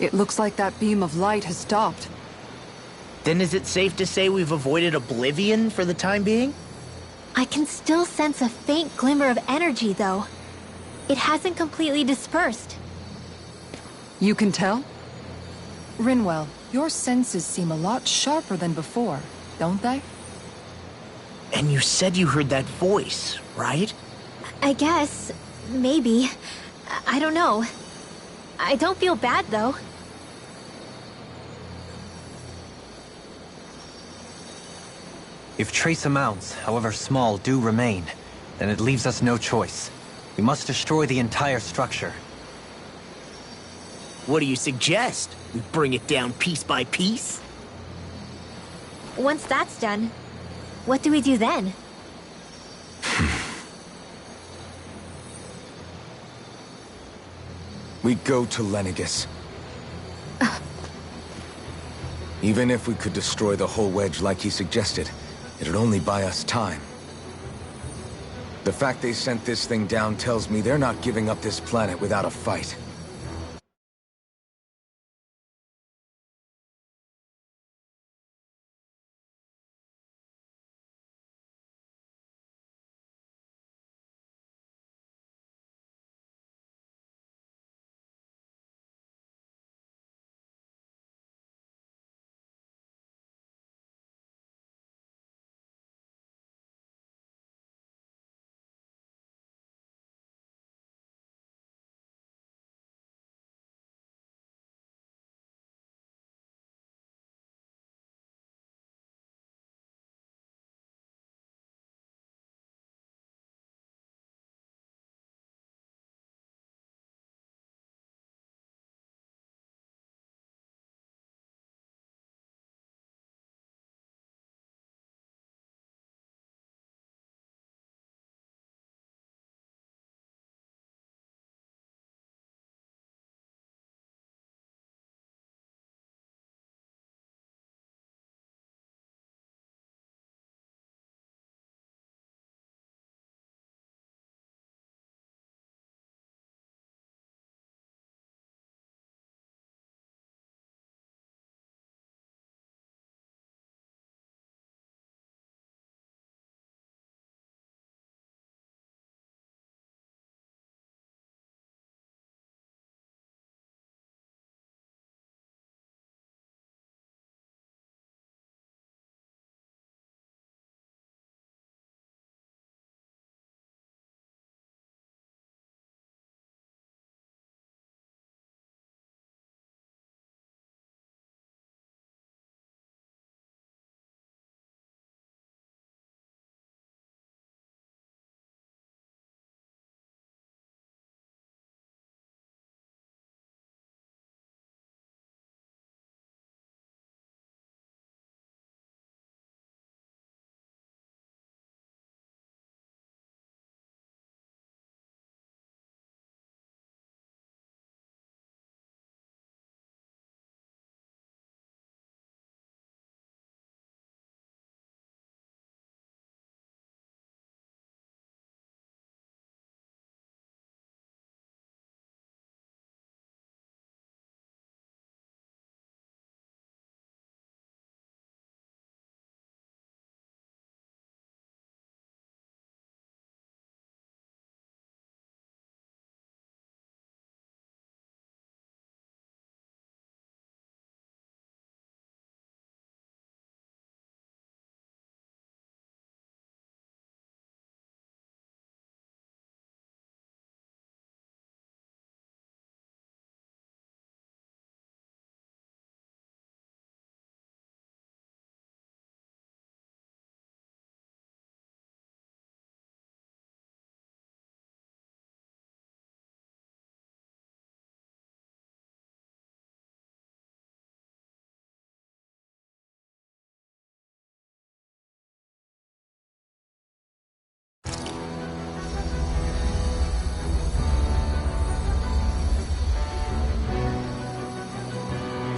It looks like that beam of light has stopped. Then is it safe to say we've avoided oblivion for the time being? I can still sense a faint glimmer of energy, though. It hasn't completely dispersed. You can tell? Rinwell, your senses seem a lot sharper than before, don't they? And you said you heard that voice, right? I guess. Maybe. I don't know. I don't feel bad, though. If trace amounts, however small, do remain, then it leaves us no choice. We must destroy the entire structure. What do you suggest? We bring it down piece by piece? Once that's done, what do we do then? We go to Lenegis. Even if we could destroy the whole wedge like he suggested, it'd only buy us time. The fact they sent this thing down tells me they're not giving up this planet without a fight.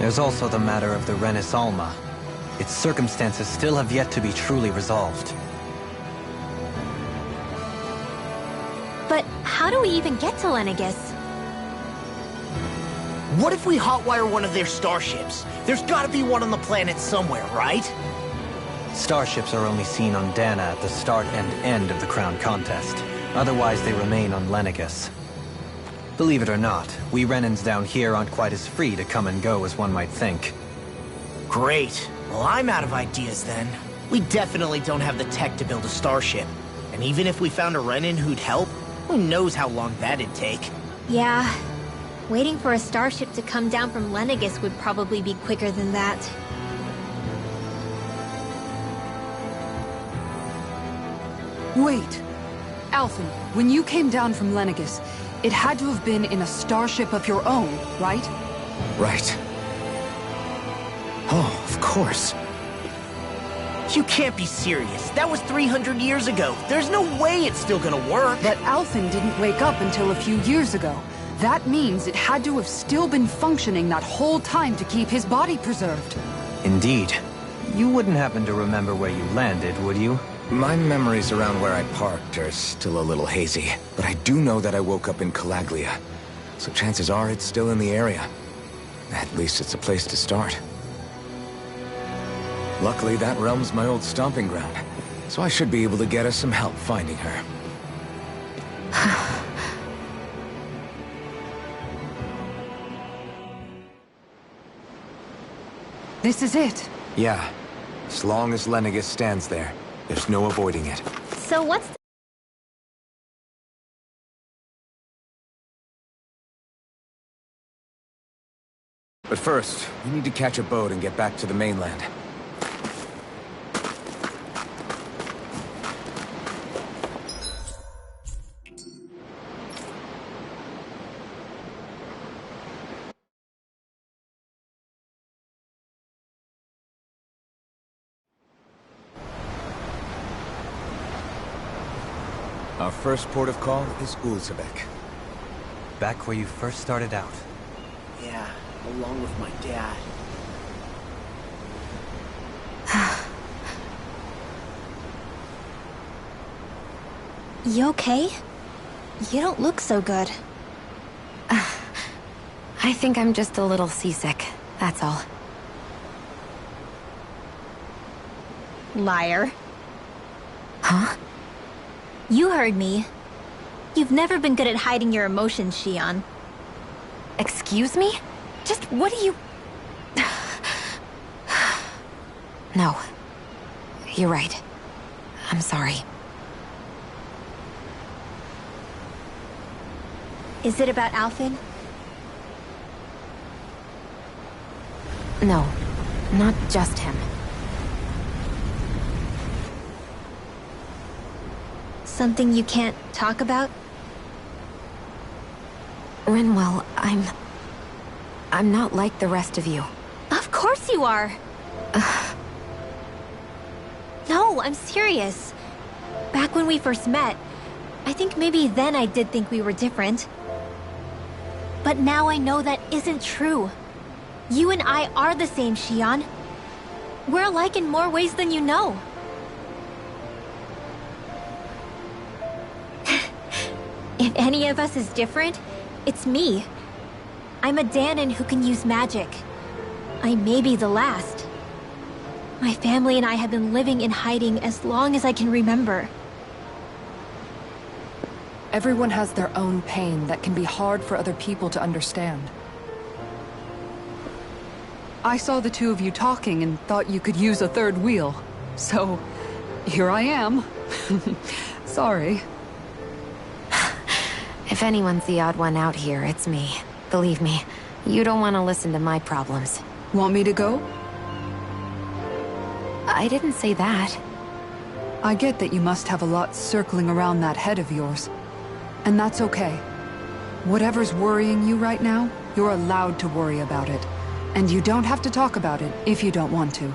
There's also the matter of the Renis Alma. Its circumstances still have yet to be truly resolved. But how do we even get to Lenegis? What if we hotwire one of their starships? There's gotta be one on the planet somewhere, right? Starships are only seen on Dana at the start and end of the Crown Contest. Otherwise, they remain on Lenegis. Believe it or not, we Renans down here aren't quite as free to come and go as one might think. Great. Well, I'm out of ideas then. We definitely don't have the tech to build a starship. And even if we found a Renan who'd help, who knows how long that'd take. Yeah. Waiting for a starship to come down from Lenegis would probably be quicker than that. Wait. Alphen, when you came down from Lenegis, it had to have been in a starship of your own, right? Right. Oh, of course. You can't be serious. That was 300 years ago. There's no way it's still gonna work. But Alphen didn't wake up until a few years ago. That means it had to have still been functioning that whole time to keep his body preserved. Indeed. You wouldn't happen to remember where you landed, would you? My memories around where I parked are still a little hazy, but I do know that I woke up in Calaglia. So chances are it's still in the area. At least it's a place to start. Luckily, that realm's my old stomping ground, so I should be able to get us some help finding her. This is it. Yeah. As long as Lenegis stands there, there's no avoiding it. So what's the But first, we need to catch a boat and get back to the mainland. Our first port of call is Ulzebek. Back where you first started out. Yeah, along with my dad. You okay? You don't look so good. I think I'm just a little seasick, that's all. Liar. Huh? You heard me. You've never been good at hiding your emotions, Shion. Excuse me? Just what do you... No. You're right. I'm sorry. Is it about Alphen? No. Not just him. Something you can't talk about? Rinwell, I'm not like the rest of you. Of course you are! No, I'm serious. Back when we first met, I think maybe then I did think we were different. But now I know that isn't true. You and I are the same, Shion. We're alike in more ways than you know. If any of us is different, it's me. I'm a Danan who can use magic. I may be the last. My family and I have been living in hiding as long as I can remember. Everyone has their own pain that can be hard for other people to understand. I saw the two of you talking and thought you could use a third wheel. So, here I am. Sorry. If anyone's the odd one out here, it's me. Believe me, you don't want to listen to my problems. Want me to go? I didn't say that. I get that you must have a lot circling around that head of yours. And that's okay. Whatever's worrying you right now, you're allowed to worry about it. And you don't have to talk about it if you don't want to.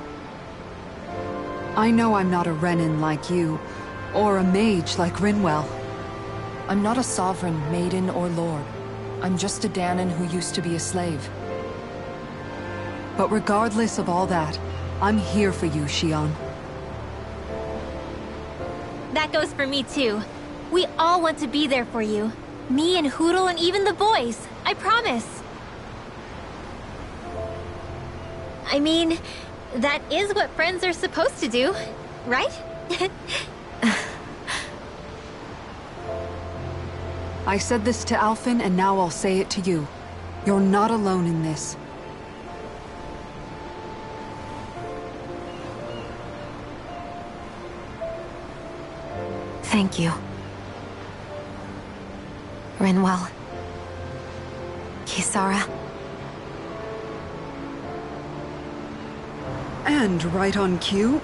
I know I'm not a Renan like you, or a mage like Rinwell. I'm not a sovereign, maiden, or lord. I'm just a Danan who used to be a slave. But regardless of all that, I'm here for you, Shion. That goes for me too. We all want to be there for you. Me and Hootle and even the boys. I promise. I mean, that is what friends are supposed to do, right? I said this to Alphen, and now I'll say it to you. You're not alone in this. Thank you. Rinwell. Kisara. And right on cue,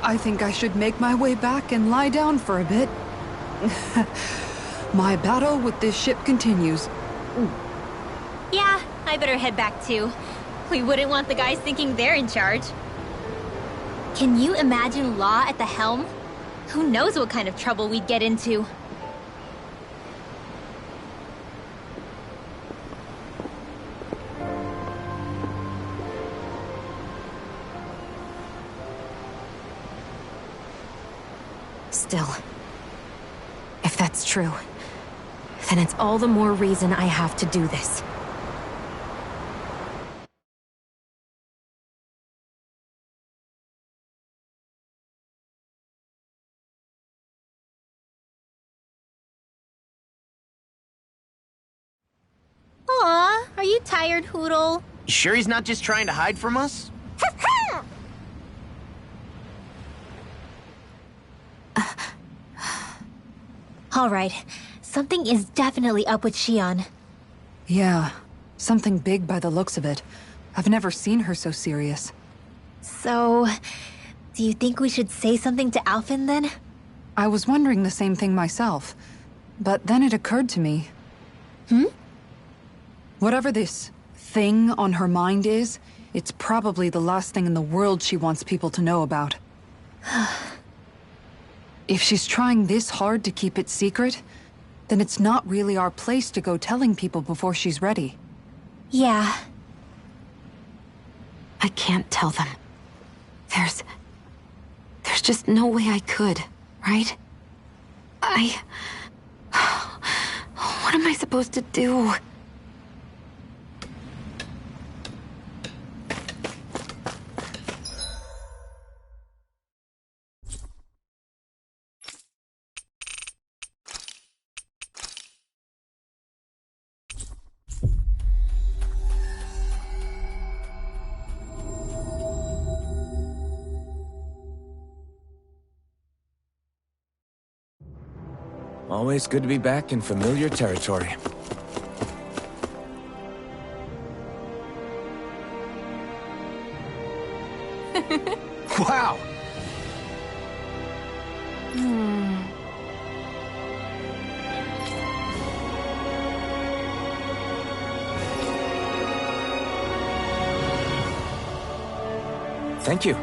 I think I should make my way back and lie down for a bit. My battle with this ship continues. Yeah, I better head back too. We wouldn't want the guys thinking they're in charge. Can you imagine Law at the helm? Who knows what kind of trouble we'd get into? Still, if that's true, then it's all the more reason I have to do this. Aw, are you tired, Hootle? You sure he's not just trying to hide from us? Alright, something is definitely up with Shion. Yeah, something big by the looks of it. I've never seen her so serious. So, do you think we should say something to Alphen then? I was wondering the same thing myself, but then it occurred to me. Whatever this thing on her mind is, it's probably the last thing in the world she wants people to know about. If she's trying this hard to keep it secret, then it's not really our place to go telling people before she's ready. Yeah. I can't tell them. There's just no way I could, right? What am I supposed to do? Always good to be back in familiar territory. Wow! Thank you.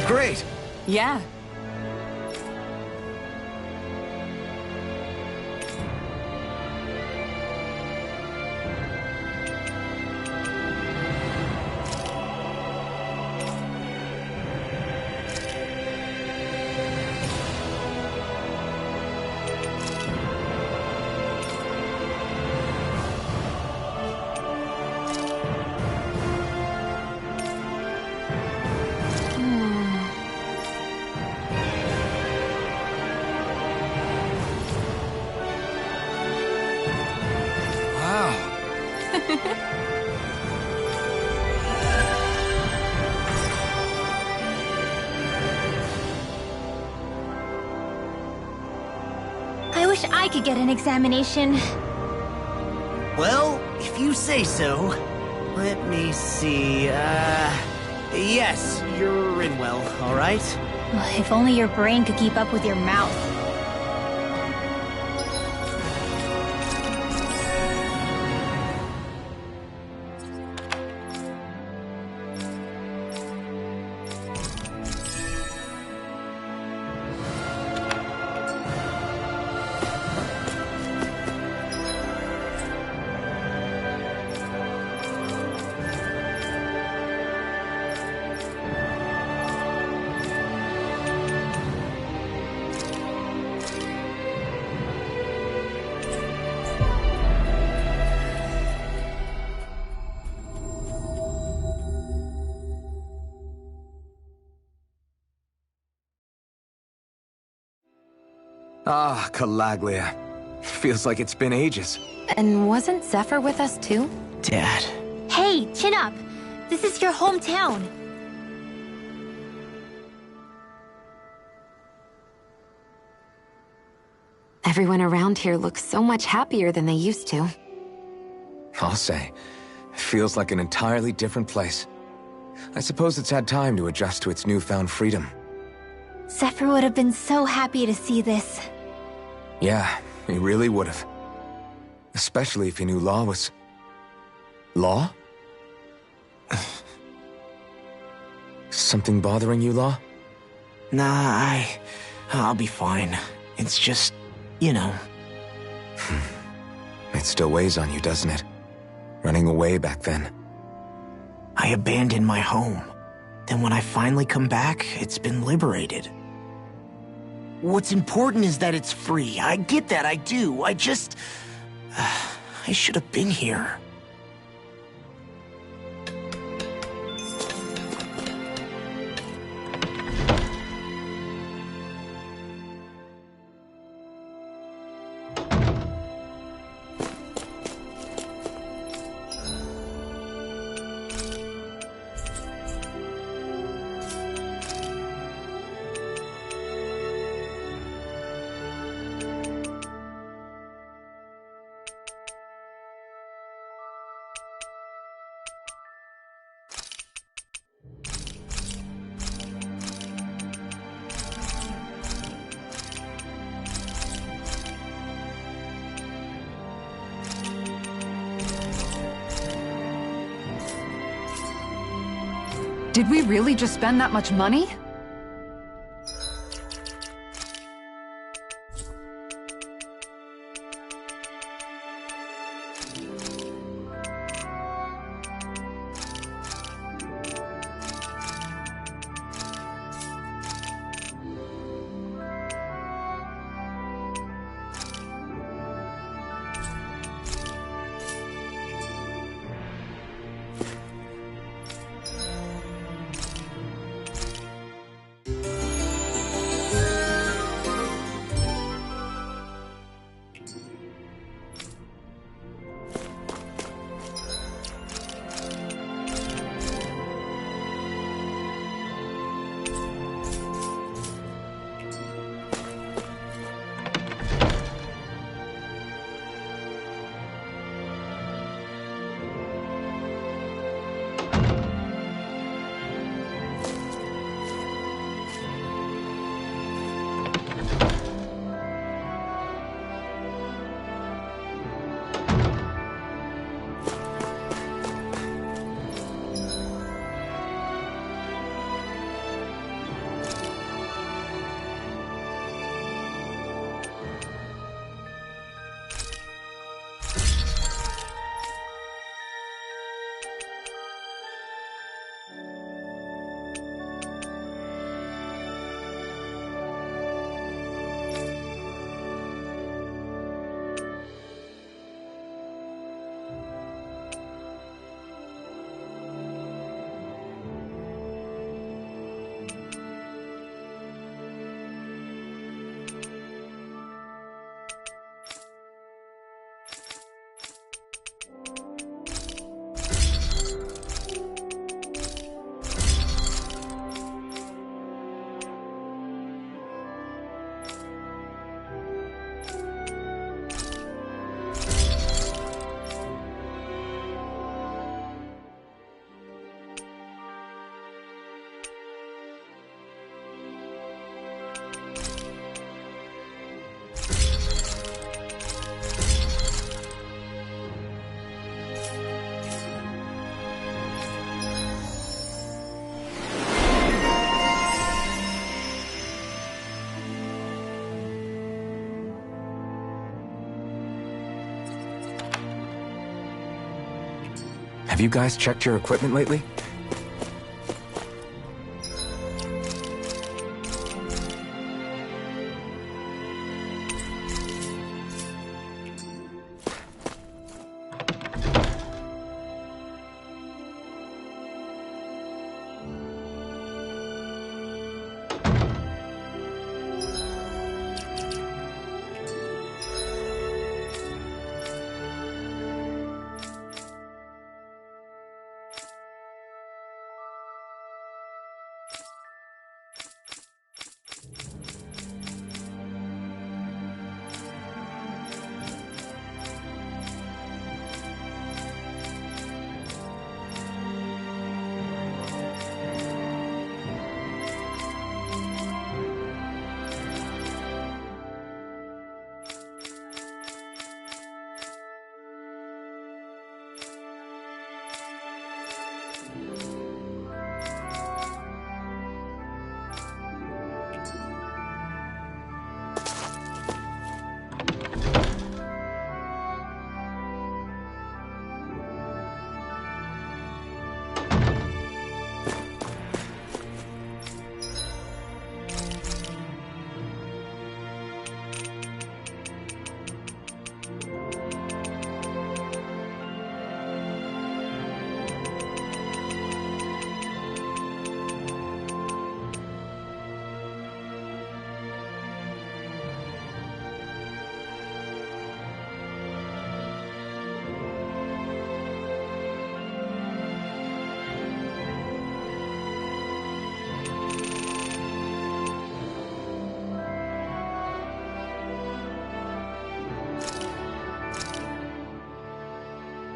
Great! Yeah. I wish I could get an examination. Well, if you say so. Let me see, yes, you're Rinwell, alright? If only your brain could keep up with your mouth. Ah, Calaglia. Feels like it's been ages. And wasn't Zephyr with us too? Dad. Hey, chin up! This is your hometown! Everyone around here looks so much happier than they used to. I'll say. It feels like an entirely different place. I suppose it's had time to adjust to its newfound freedom. Zephyr would have been so happy to see this. Yeah, he really would have. Especially if he knew Law was... Law? Something bothering you, Law? Nah, I'll be fine. It's just, you know. It still weighs on you, doesn't it? Running away back then. I abandoned my home. Then when I finally come back, it's been liberated. What's important is that it's free. I get that, I do. I just... I should have been here. Did we really just spend that much money? Have you guys checked your equipment lately?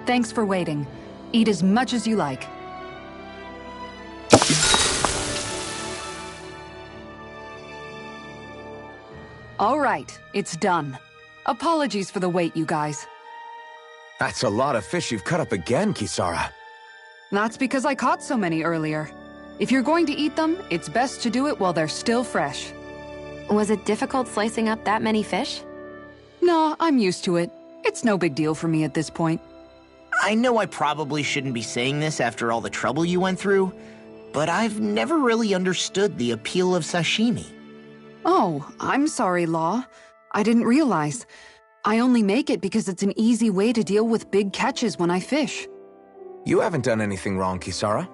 Thanks for waiting. Eat as much as you like. All right, it's done. Apologies for the wait, you guys. That's a lot of fish you've cut up again, Kisara. That's because I caught so many earlier. If you're going to eat them, it's best to do it while they're still fresh. Was it difficult slicing up that many fish? No, I'm used to it. It's no big deal for me at this point. I know I probably shouldn't be saying this after all the trouble you went through, but I've never really understood the appeal of sashimi. Oh, I'm sorry, Law. I didn't realize. I only make it because it's an easy way to deal with big catches when I fish. You haven't done anything wrong, Kisara.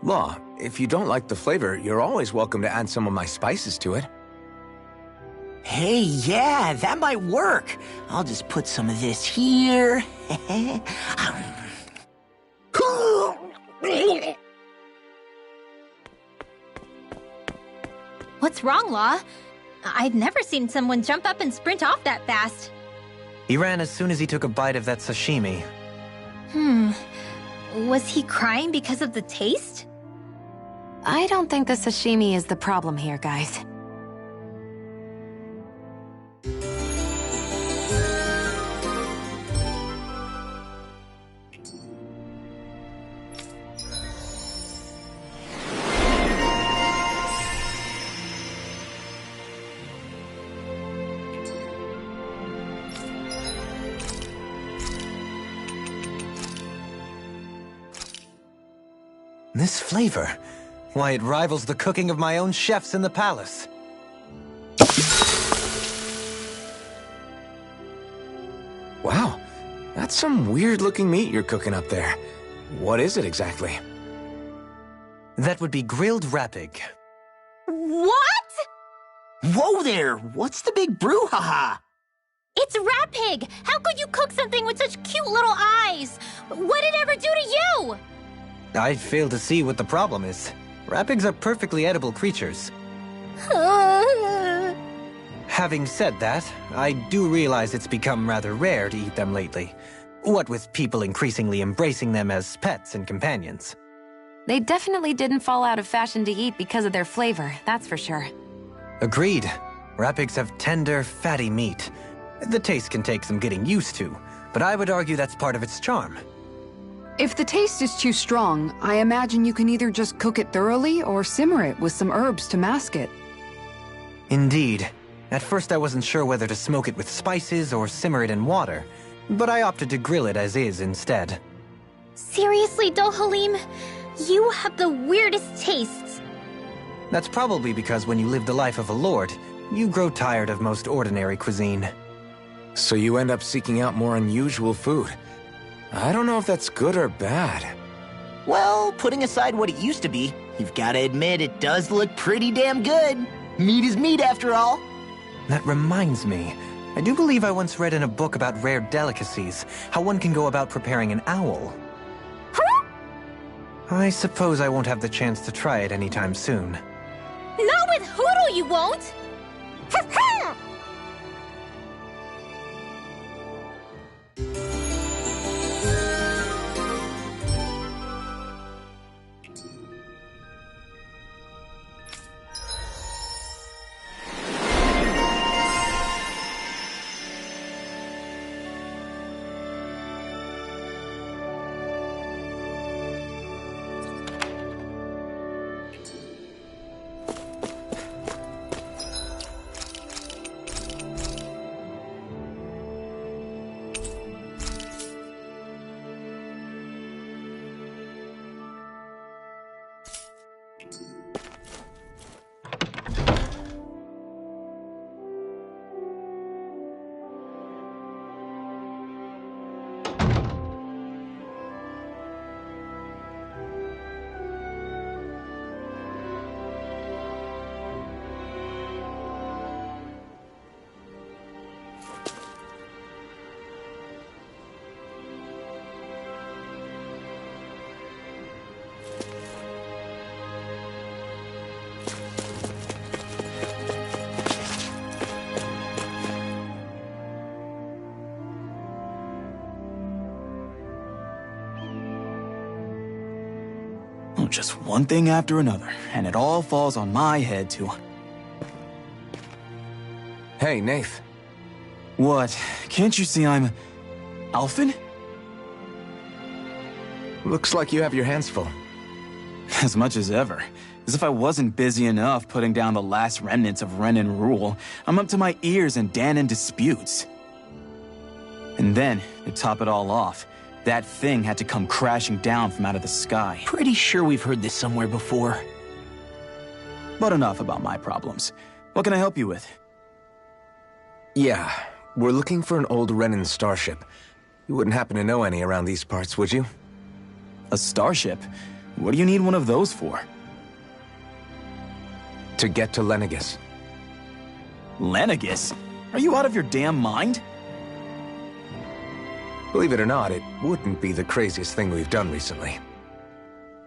Law, if you don't like the flavor, you're always welcome to add some of my spices to it. Hey, yeah, that might work. I'll just put some of this here. What's wrong, Law? I've never seen someone jump up and sprint off that fast. He ran as soon as he took a bite of that sashimi. Was he crying because of the taste? I don't think the sashimi is the problem here, guys. This flavor, why, it rivals the cooking of my own chefs in the palace. Wow, that's some weird-looking meat you're cooking up there. What is it exactly? That would be grilled rapig. What? Whoa there! What's the big brouhaha? It's Rapig! How could you cook something with such cute little eyes? What did it ever do to you? I fail to see what the problem is. Rapigs are perfectly edible creatures. Having said that, I do realize it's become rather rare to eat them lately. What with people increasingly embracing them as pets and companions. They definitely didn't fall out of fashion to eat because of their flavor, that's for sure. Agreed. Rapigs have tender, fatty meat. The taste can take some getting used to, but I would argue that's part of its charm. If the taste is too strong, I imagine you can either just cook it thoroughly or simmer it with some herbs to mask it. Indeed. At first I wasn't sure whether to smoke it with spices or simmer it in water, but I opted to grill it as is instead. Seriously, Dohalim? You have the weirdest tastes. That's probably because when you live the life of a lord, you grow tired of most ordinary cuisine. So you end up seeking out more unusual food. I don't know if that's good or bad. Well, putting aside what it used to be, you've got to admit it does look pretty damn good. Meat is meat, after all. That reminds me. I do believe I once read in a book about rare delicacies, how one can go about preparing an owl. Huh? I suppose I won't have the chance to try it anytime soon. Not with Hoodle, you won't! Just one thing after another, and it all falls on my head to... Hey, Nath. What? Can't you see I'm... Alphen? Looks like you have your hands full. As much as ever. As if I wasn't busy enough putting down the last remnants of Renan rule, I'm up to my ears in Dahnan disputes. And then, to top it all off, that thing had to come crashing down from out of the sky. Pretty sure we've heard this somewhere before. But enough about my problems. What can I help you with? Yeah, we're looking for an old Renan starship. You wouldn't happen to know any around these parts, would you? A starship? What do you need one of those for? To get to Lenegis. Lenegis? Are you out of your damn mind? Believe it or not, it wouldn't be the craziest thing we've done recently.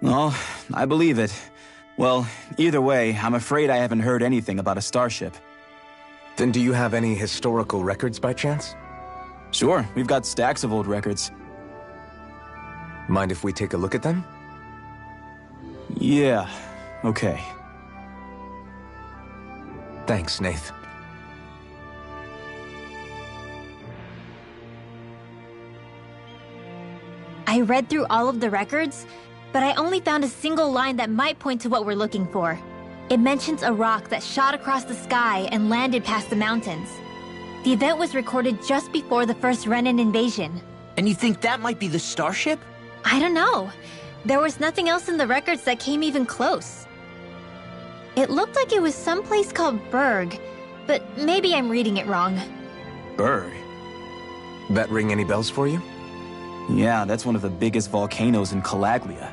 Oh, I believe it. Well, either way, I'm afraid I haven't heard anything about a starship. Then do you have any historical records by chance? Sure, we've got stacks of old records. Mind if we take a look at them? Yeah, okay. Thanks, Nath. I read through all of the records, but I only found a single line that might point to what we're looking for. It mentions a rock that shot across the sky and landed past the mountains. The event was recorded just before the first Renan invasion. And you think that might be the starship? I don't know. There was nothing else in the records that came even close. It looked like it was someplace called Berg, but maybe I'm reading it wrong. Berg? That ring any bells for you? Yeah, that's one of the biggest volcanoes in Calaglia.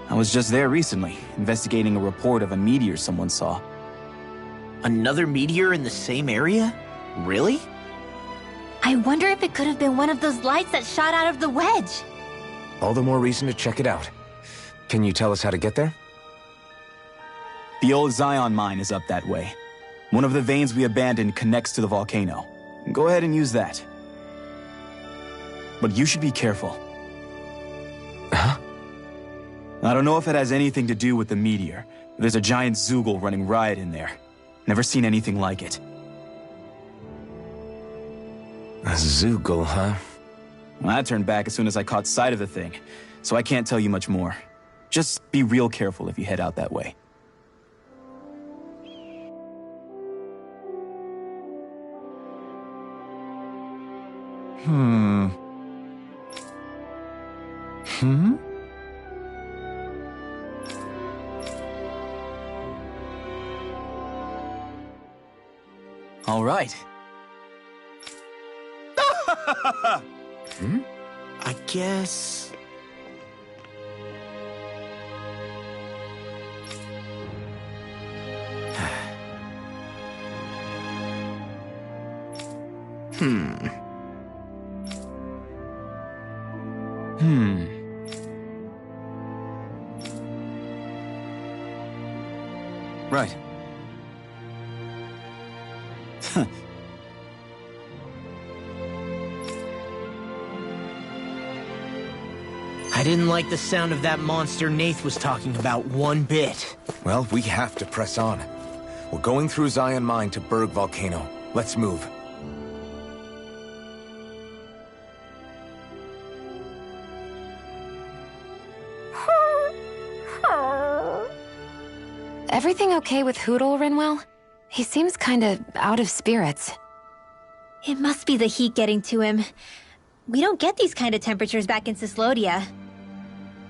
I was just there recently, investigating a report of a meteor someone saw. Another meteor in the same area? Really? I wonder if it could have been one of those lights that shot out of the wedge. All the more reason to check it out. Can you tell us how to get there? The old Zion mine is up that way. One of the veins we abandoned connects to the volcano. Go ahead and use that. But you should be careful. Huh? I don't know if it has anything to do with the meteor. There's a giant Zoogle running riot in there. Never seen anything like it. A Zoogle, huh? Well, I turned back as soon as I caught sight of the thing, so I can't tell you much more. Just be real careful if you head out that way. All right. I guess... Right. I didn't like the sound of that monster Nath was talking about one bit. Well, we have to press on. We're going through Zion Mine to Berg Volcano. Let's move. Everything okay with Hootle, Rinwell? He seems kinda out of spirits. It must be the heat getting to him. We don't get these kind of temperatures back in Cyslodia.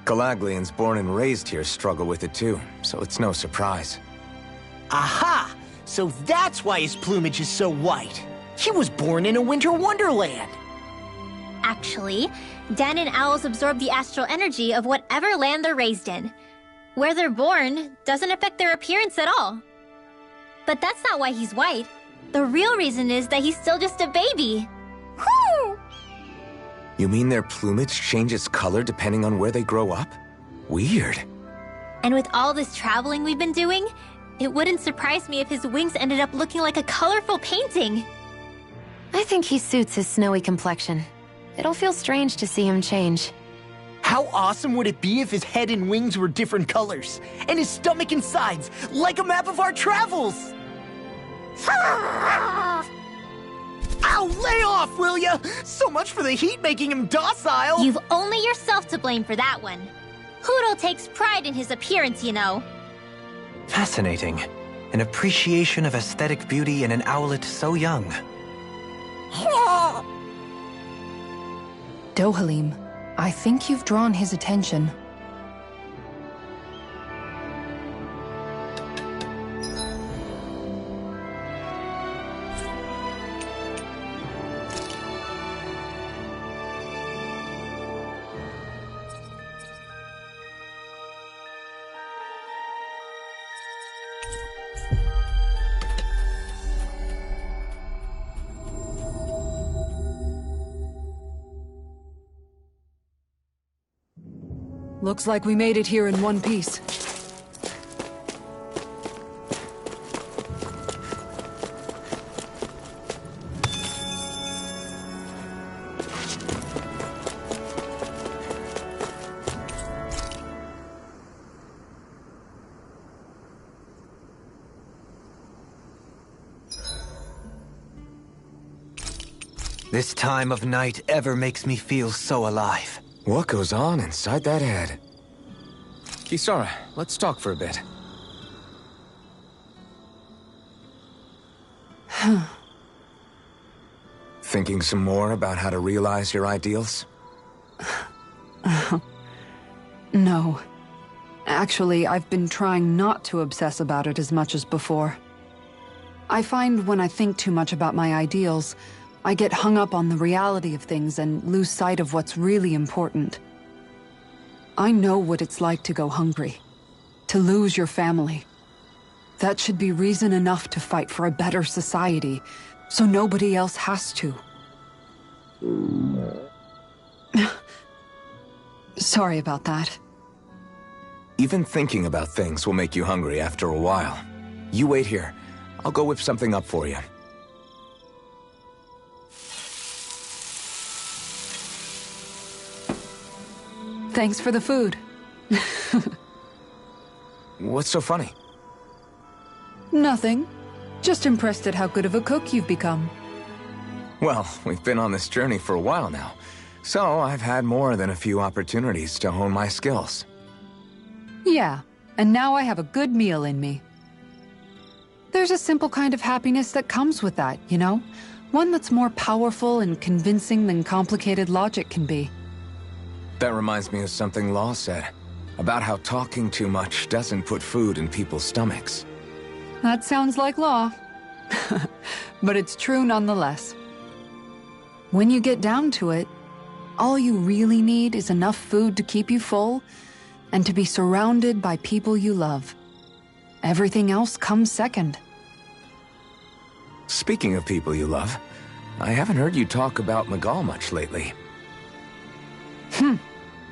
Calaglians born and raised here struggle with it too, so it's no surprise. Aha! So that's why his plumage is so white. He was born in a winter wonderland. Actually, Dahnan owls absorb the astral energy of whatever land they're raised in. Where they're born doesn't affect their appearance at all. But that's not why he's white. The real reason is that he's still just a baby. Whew! You mean their plumage changes color depending on where they grow up? Weird. And with all this traveling we've been doing, it wouldn't surprise me if his wings ended up looking like a colorful painting. I think he suits his snowy complexion. It'll feel strange to see him change. How awesome would it be if his head and wings were different colors? And his stomach and sides, like a map of our travels! Ow, lay off, will ya? So much for the heat making him docile! You've only yourself to blame for that one. Hootle takes pride in his appearance, you know. Fascinating. An appreciation of aesthetic beauty in an owlet so young. Dohalim, I think you've drawn his attention. Looks like we made it here in one piece. This time of night ever makes me feel so alive. What goes on inside that head? Kisara, let's talk for a bit. Thinking some more about how to realize your ideals? No. Actually, I've been trying not to obsess about it as much as before. I find when I think too much about my ideals, I get hung up on the reality of things and lose sight of what's really important. I know what it's like to go hungry, to lose your family. That should be reason enough to fight for a better society, so nobody else has to. Sorry about that. Even thinking about things will make you hungry after a while. You wait here. I'll go whip something up for you. Thanks for the food. What's so funny? Nothing. Just impressed at how good of a cook you've become. Well, we've been on this journey for a while now, so I've had more than a few opportunities to hone my skills. Yeah, and now I have a good meal in me. There's a simple kind of happiness that comes with that, you know? One that's more powerful and convincing than complicated logic can be. That reminds me of something Law said, about how talking too much doesn't put food in people's stomachs. That sounds like Law. But it's true nonetheless. When you get down to it, all you really need is enough food to keep you full and to be surrounded by people you love. Everything else comes second. Speaking of people you love, I haven't heard you talk about Miguel much lately.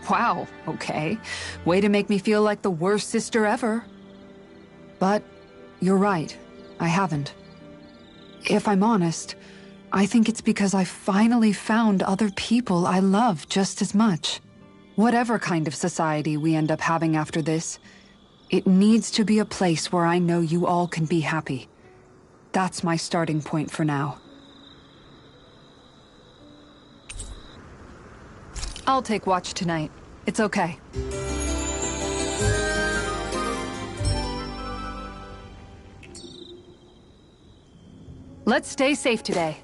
Wow, okay. Way to make me feel like the worst sister ever. But you're right, I haven't. If I'm honest, I think it's because I finally found other people I love just as much. Whatever kind of society we end up having after this, it needs to be a place where I know you all can be happy. That's my starting point for now. I'll take watch tonight. It's okay. Let's stay safe today.